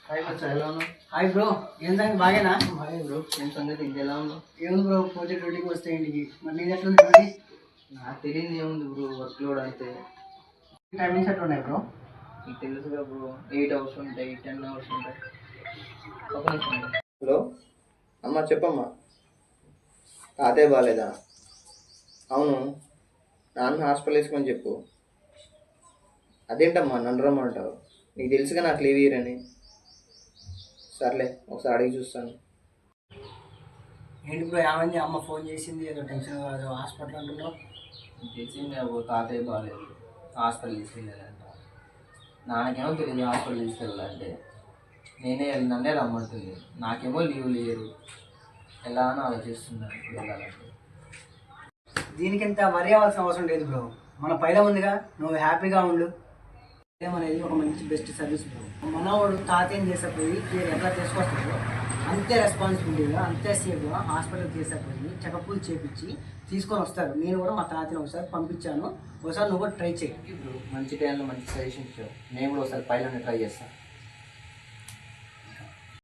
Hi bro, ఎలా ఉన్నావు? Hi bro, ఏం సంగతి బాగేనా? హాయ్ బ్రో, ఏం సంగతి? ఇంకెలా ఉన్నావు? ఏముంది బ్రో, పోతే డ్యూటీకి వస్తే ఇంటికి. మరి నేను ఎట్లా డ్యూటీ? నాకు తెలియదు ఏముంది బ్రో, వర్క్ లోడ్ అంతే. టైమింగ్స్ ఎట్లా ఉన్నాయి బ్రో? నీకు తెలుసుగా బ్రో, 8 అవర్స్ ఉంటాయి, 10 అవర్స్ ఉంటాయి. ఒక నిమిషం. హలో అమ్మ, చెప్పమ్మా. తాతయ్య బాగాలేదా? అవును, నాన్న హాస్పిటల్ వేసుకొని చెప్పు. అదేంటమ్మా నన్ను రమ్మంటావు? నీకు తెలుసుగా నాకు లీవ్ ఇయ్యరని. సర్లే, ఒకసారి అడిగి చూస్తాను. ఏంటి బ్రో, ఏమైంది? అమ్మ ఫోన్ చేసింది, ఏదో టెన్షన్, ఏదో హాస్పిటల్ అంటున్నావు. తెలిసింది అబ్బో, తాతయ్య బాగాలేదు, హాస్పిటల్ తీసుకెళ్ళాలంట. నాకేమో తెలియదు హాస్పిటల్ తీసుకెళ్ళాలంటే. నన్నే రమ్మంటుంది. నాకేమో లీవ్ లేరు, ఎలా అని ఆలోచిస్తున్నాను వెళ్ళాలంటే. దీనికి ఎంత వరి అవ్వాల్సిన అవసరం లేదు బ్రో. మన పైన ఉందిగా, నువ్వు హ్యాపీగా ఉండు. అనేది ఒక మంచి బెస్ట్ సర్వీస్ బ్రో. మనవాడు తాతయ్యం చేసేపోయి కేర్ ఎట్లా తీసుకొస్తాడో అంతే రెస్పాన్సిబిలిటీగా, అంతే సేఫ్గా హాస్పిటల్ తీసుకుపోయి చెకప్లు చేపించి తీసుకొని వస్తారు. నేను కూడా మా తాతని ఒకసారి పంపించాను, ఒకసారి నువ్వు కూడా ట్రై చేయి. మంచి టైంలో మంచి సజెషన్ ఇచ్చావు. నేను కూడా ఒకసారి పైలట్ని ట్రై చేస్తాను.